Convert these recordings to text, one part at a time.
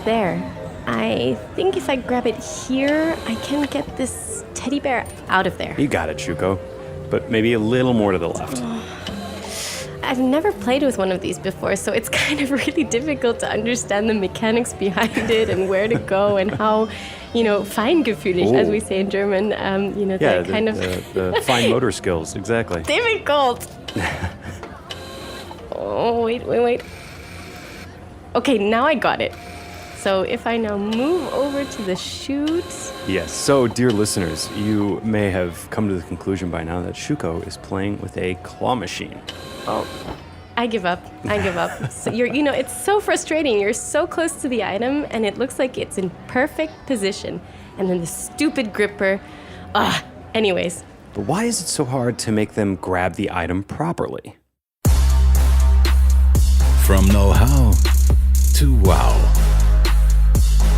There. I think if I grab it here, I can get this teddy bear out of there. You got it, Shuko. But maybe a little more to the left. I've never played with one of these before, so it's kind of really difficult to understand the mechanics behind it and where to go and how, feingefühlig, as we say in German, the fine motor skills, exactly. Difficult. Oh, wait. Okay, now I got it. So if I now move over to the chute... Yes, so dear listeners, you may have come to the conclusion by now that Shuko is playing with a claw machine. Oh, I give up. So it's so frustrating. You're so close to the item and it looks like it's in perfect position. And then the stupid gripper. Anyways. But why is it so hard to make them grab the item properly? From know-how to wow.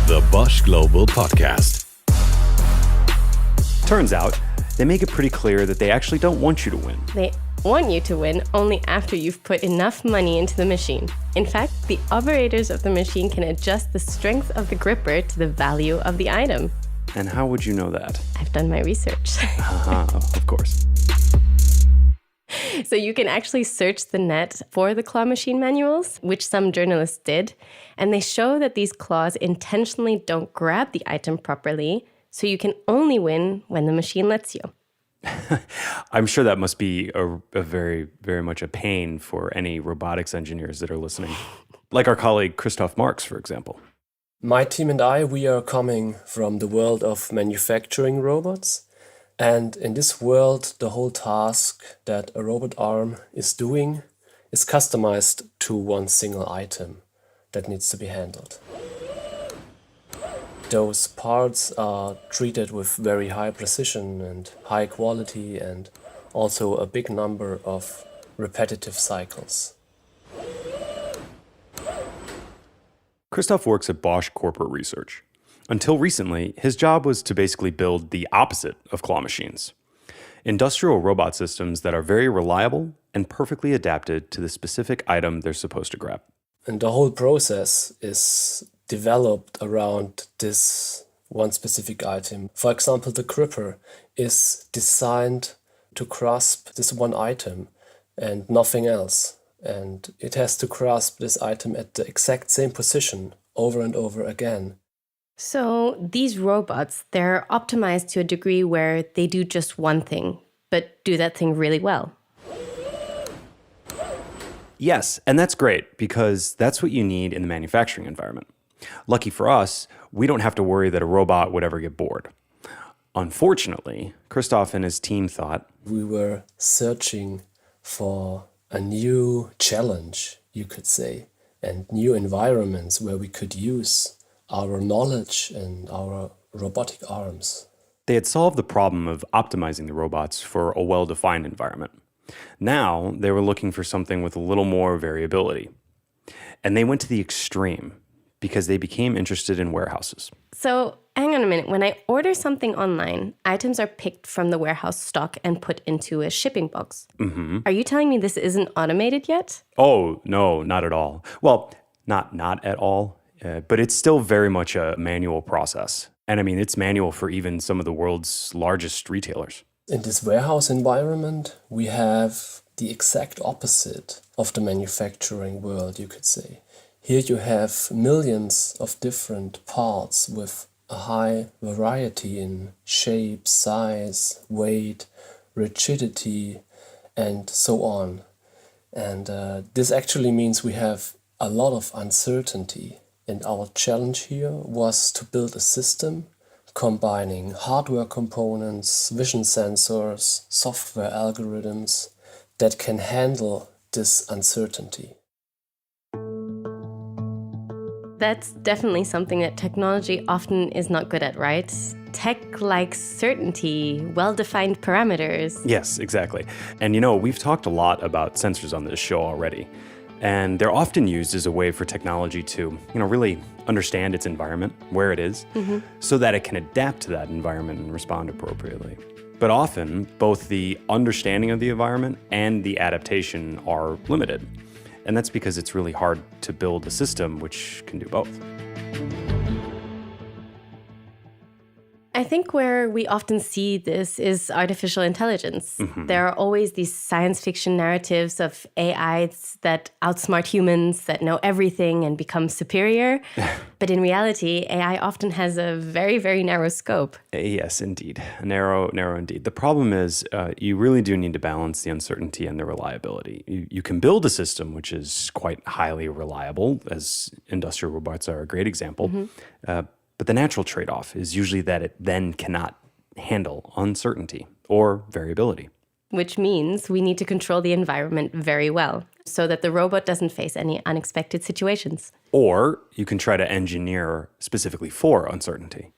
The Bosch Global Podcast. Turns out, they make it pretty clear that they actually don't want you to win. They want you to win only after you've put enough money into the machine. In fact, the operators of the machine can adjust the strength of the gripper to the value of the item. And how would you know that? I've done my research. Of course. So you can actually search the net for the claw machine manuals, which some journalists did, and they show that these claws intentionally don't grab the item properly, so you can only win when the machine lets you. I'm sure that must be a very, very much a pain for any robotics engineers that are listening. Like our colleague Christoph Marx, for example. My team and we are coming from the world of manufacturing robots. And in this world, the whole task that a robot arm is doing is customized to one single item that needs to be handled. Those parts are treated with very high precision and high quality and also a big number of repetitive cycles. Christoph works at Bosch Corporate Research. Until recently, his job was to basically build the opposite of claw machines. Industrial robot systems that are very reliable and perfectly adapted to the specific item they're supposed to grab. And the whole process is developed around this one specific item. For example, the gripper is designed to grasp this one item and nothing else. And it has to grasp this item at the exact same position over and over again. So these robots, they're optimized to a degree where they do just one thing, but do that thing really well. Yes, and that's great because that's what you need in the manufacturing environment. Lucky for us, we don't have to worry that a robot would ever get bored. Unfortunately, Christoph and his team thought, we were searching for a new challenge, you could say, and new environments where we could use our knowledge and our robotic arms. They had solved the problem of optimizing the robots for a well-defined environment. Now they were looking for something with a little more variability. And they went to the extreme because they became interested in warehouses. So hang on a minute. When I order something online, items are picked from the warehouse stock and put into a shipping box. Mm-hmm. Are you telling me this isn't automated yet? Oh, no, not at all. Well, not at all. But it's still very much a manual process. And I mean, it's manual for even some of the world's largest retailers. In this warehouse environment, we have the exact opposite of the manufacturing world, you could say. Here you have millions of different parts with a high variety in shape, size, weight, rigidity, and so on. And this actually means we have a lot of uncertainty. And our challenge here was to build a system combining hardware components, vision sensors, software algorithms that can handle this uncertainty. That's definitely something that technology often is not good at, right? Tech likes certainty, well-defined parameters. Yes, exactly. And we've talked a lot about sensors on this show already. And they're often used as a way for technology to, really understand its environment, where it is, so that it can adapt to that environment and respond appropriately. But often, both the understanding of the environment and the adaptation are limited. And that's because it's really hard to build a system which can do both. I think where we often see this is artificial intelligence. There are always these science fiction narratives of AIs that outsmart humans, that know everything and become superior. But in reality, AI often has a very, very narrow scope. Yes, indeed. Narrow indeed. The problem is you really do need to balance the uncertainty and the reliability. You can build a system which is quite highly reliable, as industrial robots are a great example. But the natural trade-off is usually that it then cannot handle uncertainty or variability. Which means we need to control the environment very well so that the robot doesn't face any unexpected situations. Or you can try to engineer specifically for uncertainty.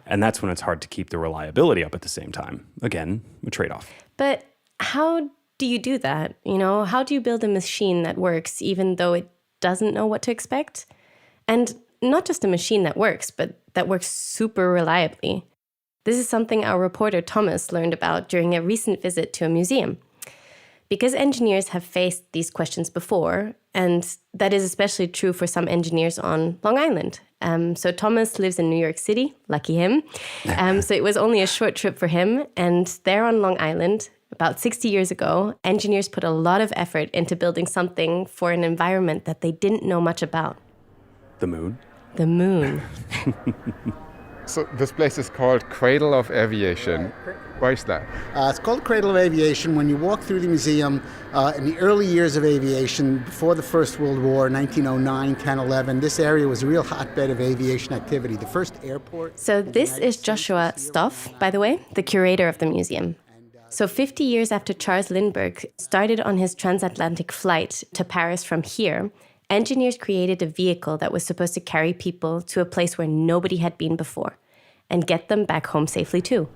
And that's when it's hard to keep the reliability up at the same time. Again, a trade-off. But how do you do that? How do you build a machine that works even though it doesn't know what to expect? And not just a machine that works, but that works super reliably. This is something our reporter Thomas learned about during a recent visit to a museum. Because engineers have faced these questions before, and that is especially true for some engineers on Long Island. So Thomas lives in New York City, lucky him. So it was only a short trip for him. And there on Long Island, about 60 years ago, engineers put a lot of effort into building something for an environment that they didn't know much about. The moon? The moon. So this place is called Cradle of Aviation. Why is that? It's called Cradle of Aviation. When you walk through the museum, in the early years of aviation, before the First World War, 1909, 10, 11, this area was a real hotbed of aviation activity. The first airport... So this is Joshua Stoff, by the way, the curator of the museum. So 50 years after Charles Lindbergh started on his transatlantic flight to Paris from here, engineers created a vehicle that was supposed to carry people to a place where nobody had been before and get them back home safely too.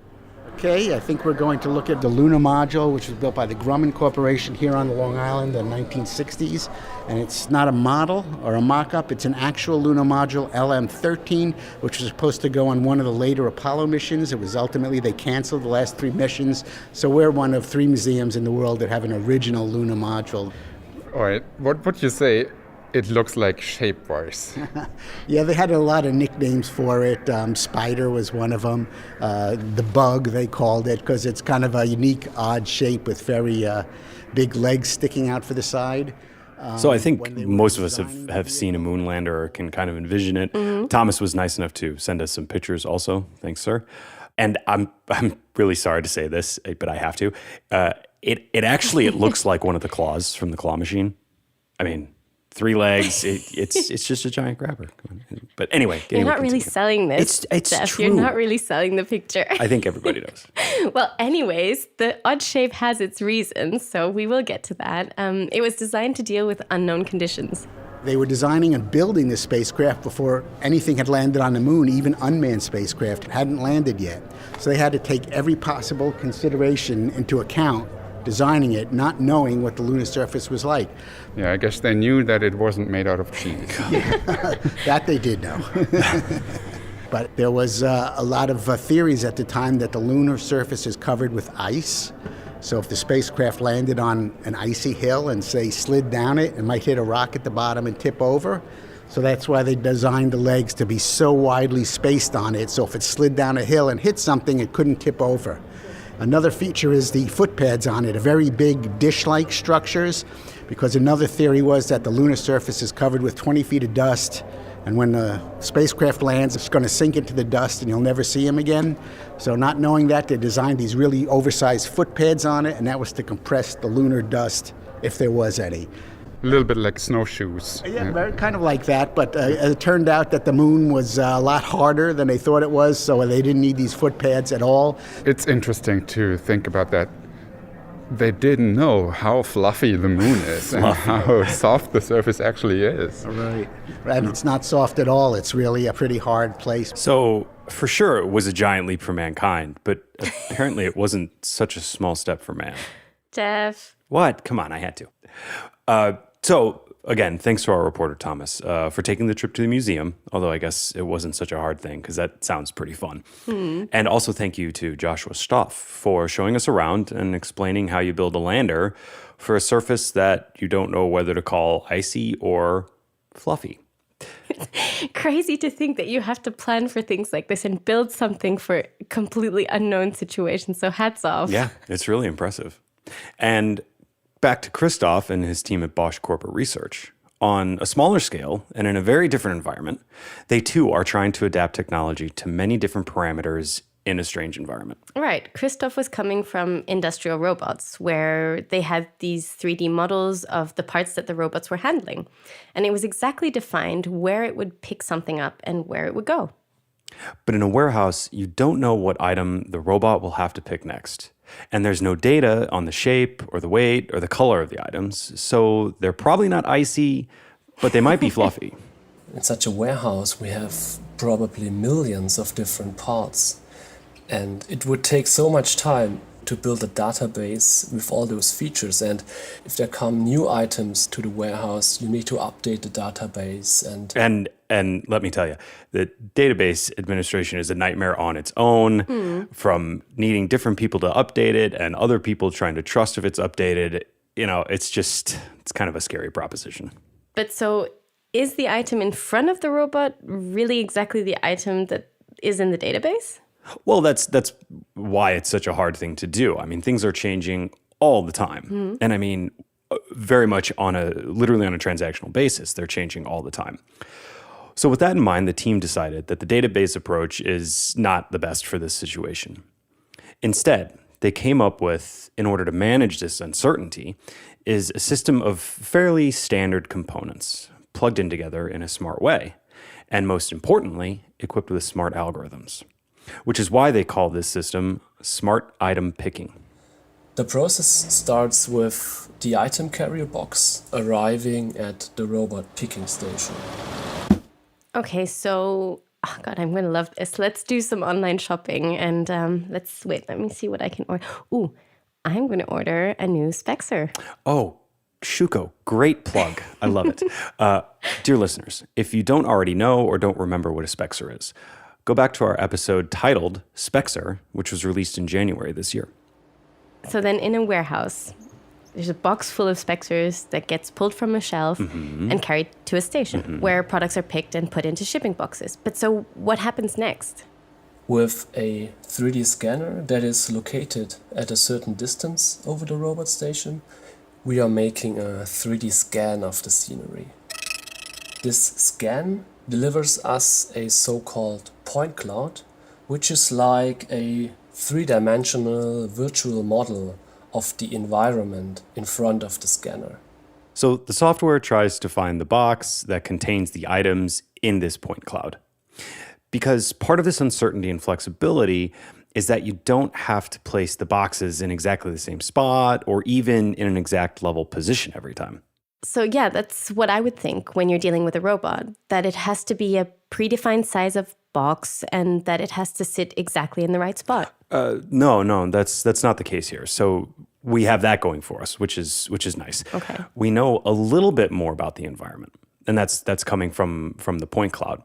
Okay, I think we're going to look at the lunar module, which was built by the Grumman Corporation here on Long Island in the 1960s. And it's not a model or a mock-up, it's an actual lunar module, LM-13, which was supposed to go on one of the later Apollo missions. It was ultimately, they canceled the last 3 missions. So we're one of 3 museums in the world that have an original lunar module. All right, what would you say? It looks like shape-wise. Yeah, they had a lot of nicknames for it. Spider was one of them. The Bug, they called it, because it's kind of a unique, odd shape with very big legs sticking out for the side. So I think most of us have seen a moon lander or can kind of envision it. Thomas was nice enough to send us some pictures also. Thanks, sir. And I'm really sorry to say this, but I have to. It looks like one of the claws from the claw machine. I mean... 3 legs. It's just a giant grabber. But anyway, you're not really selling this. It's Jeff. true. You're not really selling the picture. I think everybody does. Well, anyways, the odd shape has its reasons, so we will get to that. It was designed to deal with unknown conditions. They were designing and building this spacecraft before anything had landed on the moon. Even unmanned spacecraft hadn't landed yet. So they had to take every possible consideration into account, designing it, not knowing what the lunar surface was like. Yeah, I guess they knew that it wasn't made out of cheese. That they did know. But there was a lot of theories at the time that the lunar surface is covered with ice. So if the spacecraft landed on an icy hill and, say, slid down it, it might hit a rock at the bottom and tip over. So that's why they designed the legs to be so widely spaced on it. So if it slid down a hill and hit something, it couldn't tip over. Another feature is the footpads on it, very big dish-like structures, because another theory was that the lunar surface is covered with 20 feet of dust, and when the spacecraft lands, it's going to sink into the dust and you'll never see him again. So not knowing that, they designed these really oversized footpads on it, and that was to compress the lunar dust, if there was any. A little bit like snowshoes. Yeah, very kind of like that, but it turned out that the moon was a lot harder than they thought it was, so they didn't need these footpads at all. It's interesting to think about that. They didn't know how fluffy the moon is and how soft the surface actually is. Right. And it's not soft at all. It's really a pretty hard place. So for sure it was a giant leap for mankind, but apparently it wasn't such a small step for man. Jeff. What? Come on, I had to. So, again, thanks to our reporter, Thomas, for taking the trip to the museum, although I guess it wasn't such a hard thing because that sounds pretty fun. And also thank you to Joshua Stoff for showing us around and explaining how you build a lander for a surface that you don't know whether to call icy or fluffy. Crazy to think that you have to plan for things like this and build something for completely unknown situations. So hats off. Yeah, it's really impressive. And back to Christoph and his team at Bosch Corporate Research. On a smaller scale and in a very different environment, they too are trying to adapt technology to many different parameters in a strange environment. Right. Christoph was coming from industrial robots, where they had these 3D models of the parts that the robots were handling. And it was exactly defined where it would pick something up and where it would go. But in a warehouse, you don't know what item the robot will have to pick next. And there's no data on the shape or the weight or the color of the items. So they're probably not icy, but they might be fluffy. In such a warehouse, we have probably millions of different parts. And it would take so much time to build a database with all those features. And if there come new items to the warehouse, you need to update the database. And let me tell you, the database administration is a nightmare on its own, from needing different people to update it and other people trying to trust if it's updated. You know, it's kind of a scary proposition. But so is the item in front of the robot really exactly the item that is in the database? Well, that's why it's such a hard thing to do. I mean, things are changing all the time. And I mean, very much literally on a transactional basis, they're changing all the time. So with that in mind, the team decided that the database approach is not the best for this situation. Instead, they came up with, in order to manage this uncertainty, is a system of fairly standard components plugged in together in a smart way, and most importantly, equipped with smart algorithms, which is why they call this system smart item picking. The process starts with the item carrier box arriving at the robot picking station. Okay, so, oh God, I'm going to love this. Let's do some online shopping and let me see what I can order. Ooh, I'm going to order a new Spexer. Oh, Shuko, great plug. I love it. Dear listeners, if you don't already know or don't remember what a Spexer is, go back to our episode titled Spexer, which was released in January this year. So then in a warehouse, there's a box full of Spexers that gets pulled from a shelf and carried to a station where products are picked and put into shipping boxes. But so what happens next? With a 3D scanner that is located at a certain distance over the robot station, we are making a 3D scan of the scenery. This scan delivers us a so-called point cloud, which is like a three-dimensional virtual model of the environment in front of the scanner. So the software tries to find the box that contains the items in this point cloud. Because part of this uncertainty and flexibility is that you don't have to place the boxes in exactly the same spot or even in an exact level position every time. So yeah, that's what I would think when you're dealing with a robot, that it has to be a predefined size of box and that it has to sit exactly in the right spot. No, that's not the case here. So we have that going for us, which is nice. Okay. We know a little bit more about the environment, and that's coming from the point cloud.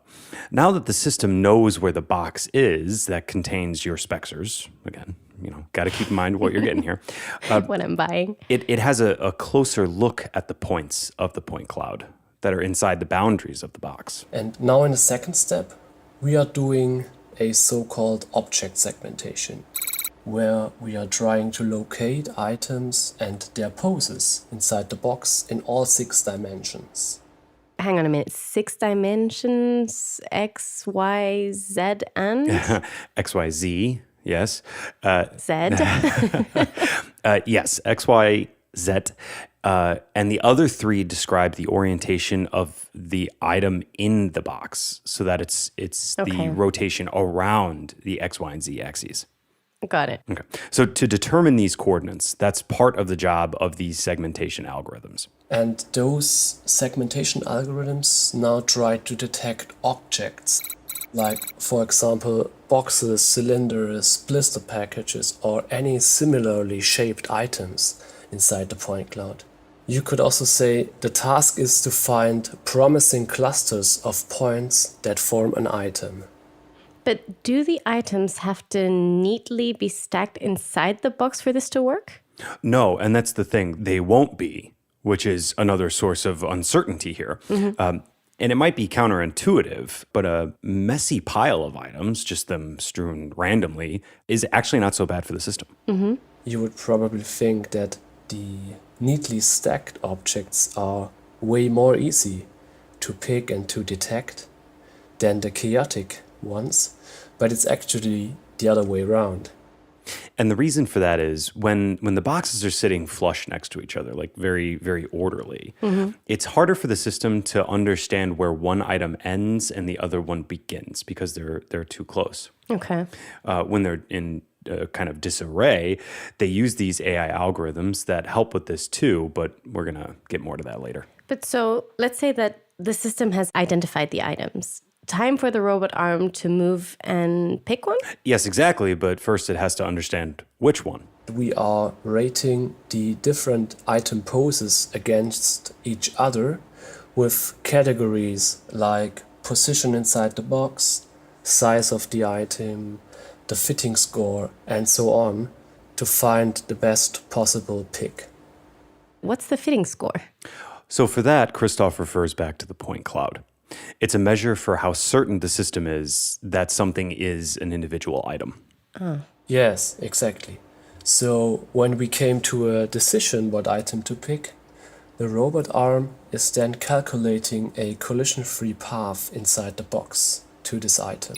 Now that the system knows where the box is that contains your Spexers, again, got to keep in mind what you're getting here. What I'm buying. It has a closer look at the points of the point cloud that are inside the boundaries of the box. And now in the second step, we are doing a so-called object segmentation, where we are trying to locate items and their poses inside the box in all 6 dimensions. Hang on a minute. 6 dimensions, X, Y, Z, and? X, Y, Z, yes. Z? Yes, X, Y, Z. And the other 3 describe the orientation of the item in the box so that it's the rotation around the X, Y, and Z axes. Got it. Okay. So to determine these coordinates, that's part of the job of these segmentation algorithms. And those segmentation algorithms now try to detect objects, like, for example, boxes, cylinders, blister packages, or any similarly shaped items inside the point cloud. You could also say the task is to find promising clusters of points that form an item. But do the items have to neatly be stacked inside the box for this to work? No, and that's the thing. They won't be, which is another source of uncertainty here. And it might be counterintuitive, but a messy pile of items, just them strewn randomly, is actually not so bad for the system. You would probably think that the neatly stacked objects are way more easy to pick and to detect than the chaotic ones, but it's actually the other way around. And the reason for that is when the boxes are sitting flush next to each other, like very, very orderly, it's harder for the system to understand where one item ends and the other one begins because they're too close. Okay. When they're in kind of disarray, they use these AI algorithms that help with this too, but we're going to get more to that later. But so let's say that the system has identified the items. Time for the robot arm to move and pick one? Yes, exactly. But first, it has to understand which one. We are rating the different item poses against each other with categories like position inside the box, size of the item, the fitting score, and so on to find the best possible pick. What's the fitting score? So for that, Christoph refers back to the point cloud. It's a measure for how certain the system is that something is an individual item. Yes, exactly. So when we came to a decision what item to pick, the robot arm is then calculating a collision-free path inside the box to this item.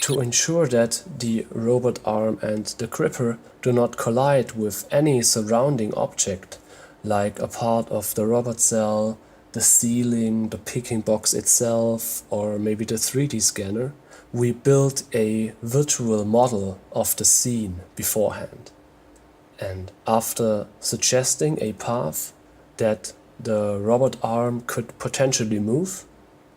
To ensure that the robot arm and the gripper do not collide with any surrounding object, like a part of the robot cell, the ceiling, the picking box itself, or maybe the 3D scanner, we built a virtual model of the scene beforehand. And after suggesting a path that the robot arm could potentially move,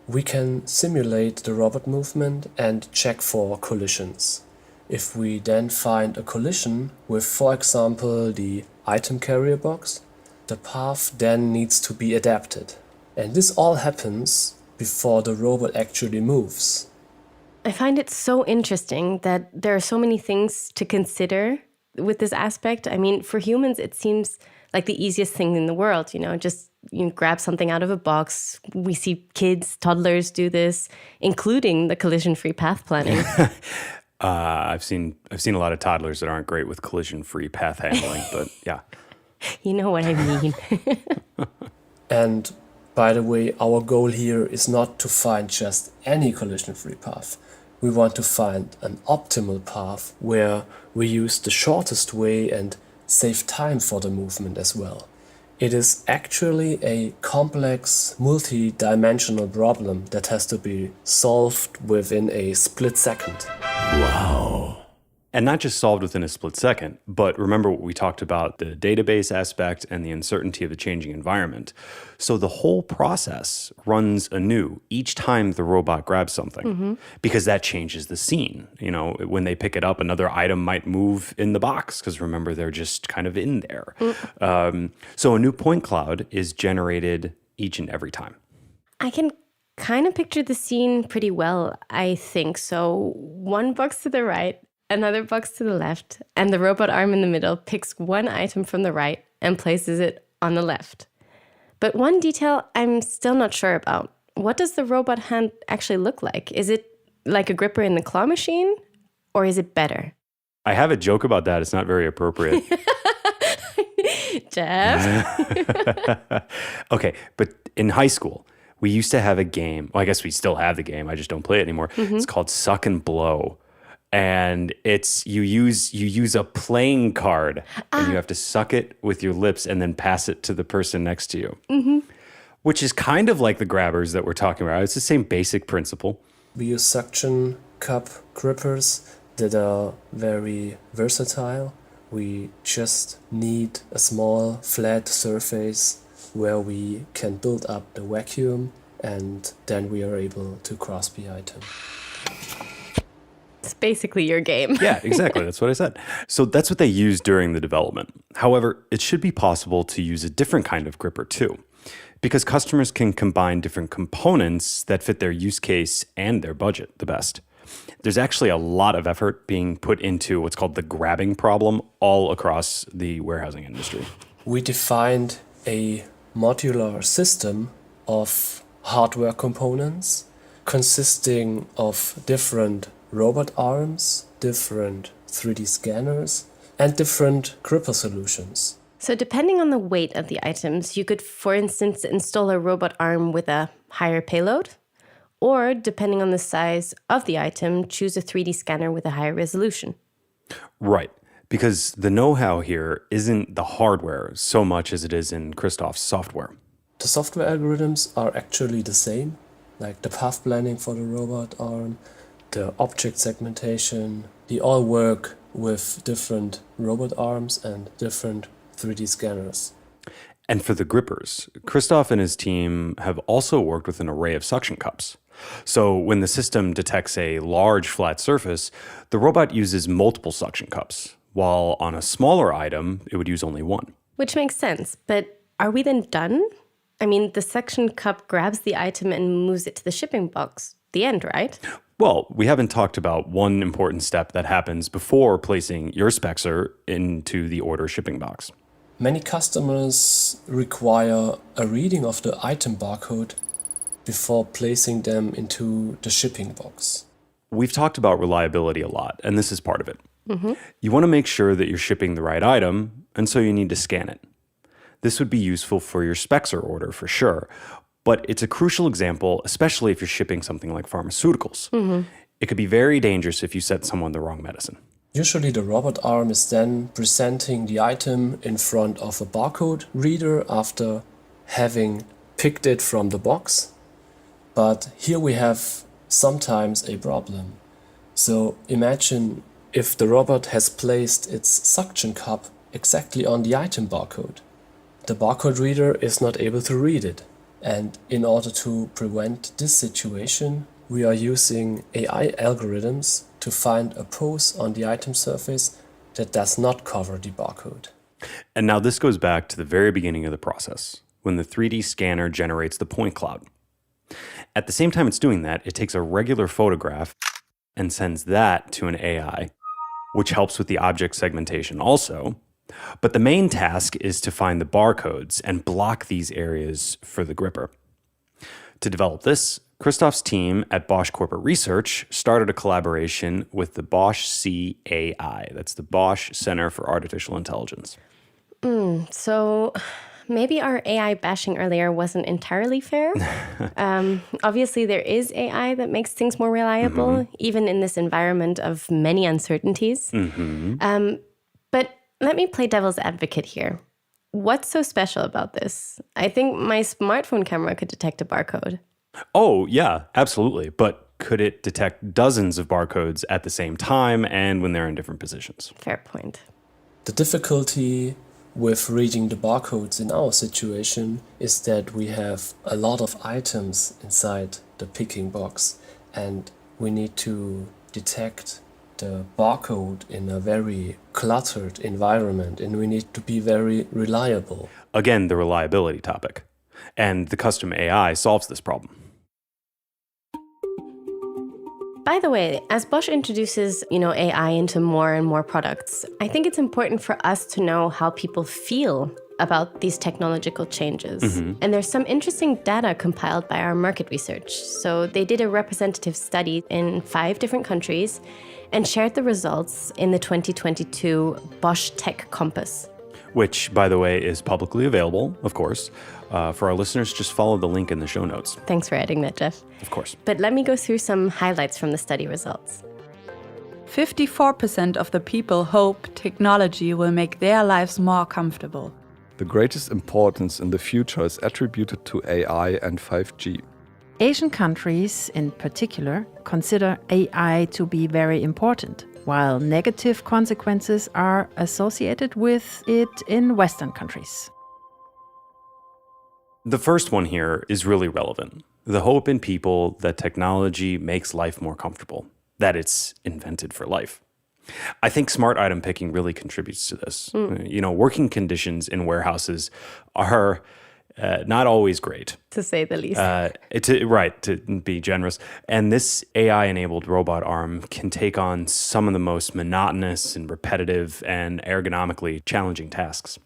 we can simulate the robot movement and check for collisions. If we then find a collision with, for example, the item carrier box, the path then needs to be adapted. And this all happens before the robot actually moves. I find it so interesting that there are so many things to consider with this aspect. I mean, for humans, it seems like the easiest thing in the world, just grab something out of a box. We see kids, toddlers do this, including the collision-free path planning. I've seen a lot of toddlers that aren't great with collision-free path handling, but yeah. You know what I mean. And by the way, our goal here is not to find just any collision-free path. We want to find an optimal path where we use the shortest way and save time for the movement as well. It is actually a complex, multi-dimensional problem that has to be solved within a split second. Wow. And not just solved within a split second, but remember what we talked about, the database aspect and the uncertainty of the changing environment. So the whole process runs anew each time the robot grabs something, because that changes the scene. When they pick it up, another item might move in the box, because remember, they're just kind of in there. So a new point cloud is generated each and every time. I can kind of picture the scene pretty well, I think. So one box to the right, another box to the left, and the robot arm in the middle picks one item from the right and places it on the left. But one detail I'm still not sure about. What does the robot hand actually look like? Is it like a gripper in the claw machine, or is it better? I have a joke about that. It's not very appropriate. Jeff? Okay, but in high school, we used to have a game. Well, I guess we still have the game. I just don't play it anymore. It's called Suck and Blow. And it's you use a playing card and you have to suck it with your lips and then pass it to the person next to you, which is kind of like the grabbers that we're talking about. It's the same basic principle. We use suction cup grippers that are very versatile. We just need a small flat surface where we can build up the vacuum, and then we are able to grasp the item. It's basically your game. Yeah, exactly. That's what I said. So that's what they used during the development. However, it should be possible to use a different kind of gripper too, because customers can combine different components that fit their use case and their budget the best. There's actually a lot of effort being put into what's called the grabbing problem all across the warehousing industry. We defined a modular system of hardware components consisting of different robot arms, different 3D scanners, and different gripper solutions. So depending on the weight of the items, you could, for instance, install a robot arm with a higher payload, or depending on the size of the item, choose a 3D scanner with a higher resolution. Right. Because the know-how here isn't the hardware so much as it is in Christoph's software. The software algorithms are actually the same, like the path planning for the robot arm, the object segmentation. They all work with different robot arms and different 3D scanners. And for the grippers, Christoph and his team have also worked with an array of suction cups. So when the system detects a large flat surface, the robot uses multiple suction cups, while on a smaller item, it would use only one. Which makes sense, but are we then done? I mean, the suction cup grabs the item and moves it to the shipping box. The end, right? Well, we haven't talked about one important step that happens before placing your Spexer into the order shipping box. Many customers require a reading of the item barcode before placing them into the shipping box. We've talked about reliability a lot, and this is part of it. You want to make sure that you're shipping the right item, and so you need to scan it. This would be useful for your Spexer order for sure, but it's a crucial example, especially if you're shipping something like pharmaceuticals. It could be very dangerous if you sent someone the wrong medicine. Usually the robot arm is then presenting the item in front of a barcode reader after having picked it from the box. But here we have sometimes a problem. So imagine if the robot has placed its suction cup exactly on the item barcode. The barcode reader is not able to read it. And in order to prevent this situation, we are using AI algorithms to find a pose on the item surface that does not cover the barcode. And now this goes back to the very beginning of the process, when the 3D scanner generates the point cloud. At the same time it's doing that, it takes a regular photograph and sends that to an AI, which helps with the object segmentation also. But the main task is to find the barcodes and block these areas for the gripper. To develop this, Christoph's team at Bosch Corporate Research started a collaboration with the Bosch CAI. That's the Bosch Center for Artificial Intelligence. So maybe our AI bashing earlier wasn't entirely fair. Obviously, there is AI that makes things more reliable, even in this environment of many uncertainties. But let me play devil's advocate here. What's so special about this? I think my smartphone camera could detect a barcode. Oh, yeah, absolutely. But could it detect dozens of barcodes at the same time and when they're in different positions? Fair point. The difficulty with reading the barcodes in our situation is that we have a lot of items inside the picking box and we need to detect the barcode in a very cluttered environment and we need to be very reliable. Again, the reliability topic. And the custom AI solves this problem. By the way, as Bosch introduces, AI into more and more products, I think it's important for us to know how people feel about these technological changes. And there's some interesting data compiled by our market research. So they did a representative study in 5 different countries and shared the results in the 2022 Bosch Tech Compass. Which, by the way, is publicly available, of course. For our listeners, just follow the link in the show notes. Thanks for adding that, Jeff. Of course. But let me go through some highlights from the study results. 54% of the people hope technology will make their lives more comfortable. The greatest importance in the future is attributed to AI and 5G. Asian countries, in particular, consider AI to be very important, while negative consequences are associated with it in Western countries. The first one here is really relevant. The hope in people that technology makes life more comfortable, that it's invented for life. I think smart item picking really contributes to this. Working conditions in warehouses are not always great. To say the least. To be generous. And this AI-enabled robot arm can take on some of the most monotonous and repetitive and ergonomically challenging tasks.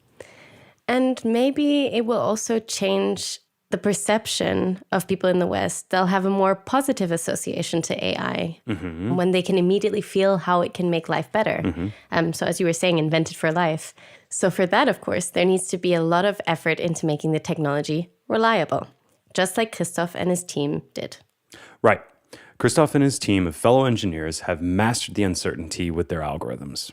And maybe it will also change the perception of people in the West, they'll have a more positive association to AI when they can immediately feel how it can make life better. So as you were saying, invented for life. So for that, of course, there needs to be a lot of effort into making the technology reliable, just like Christoph and his team did. Right. Christoph and his team of fellow engineers have mastered the uncertainty with their algorithms.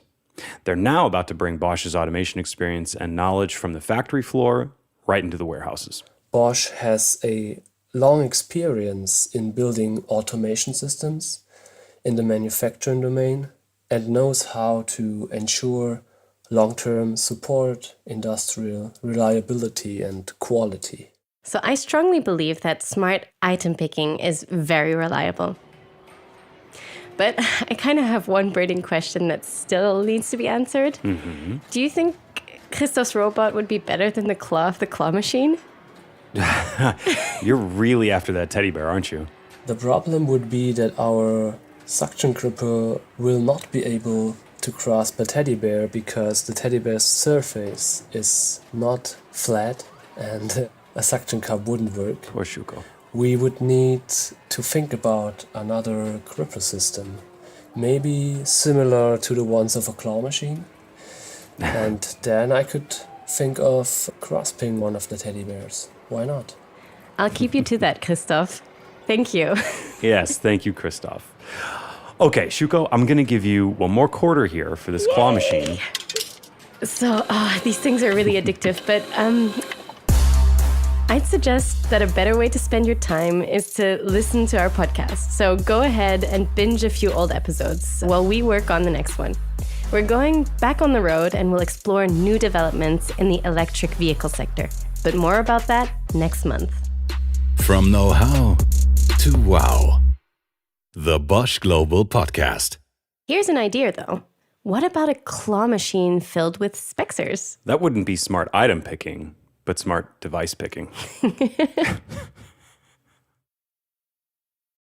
They're now about to bring Bosch's automation experience and knowledge from the factory floor right into the warehouses. Bosch has a long experience in building automation systems in the manufacturing domain and knows how to ensure long-term support, industrial reliability and quality. So I strongly believe that smart item picking is very reliable. But I kind of have one burning question that still needs to be answered. Do you think Christoph's robot would be better than the claw of the claw machine? You're really after that teddy bear, aren't you? The problem would be that our suction gripper will not be able to grasp a teddy bear because the teddy bear's surface is not flat and a suction cup wouldn't work. Poor Shuko. We would need to think about another gripper system, maybe similar to the ones of a claw machine. And then I could think of grasping one of the teddy bears. Why not? I'll keep you to that, Christoph. Thank you. Yes, thank you, Christoph. Okay, Shuko, I'm going to give you one more quarter here for this claw machine. So, these things are really addictive, but I'd suggest that a better way to spend your time is to listen to our podcast. So go ahead and binge a few old episodes while we work on the next one. We're going back on the road and we'll explore new developments in the electric vehicle sector. But more about that next month. From know-how to wow. The Bosch Global Podcast. Here's an idea, though. What about a claw machine filled with Spexers? That wouldn't be smart item picking, but smart device picking.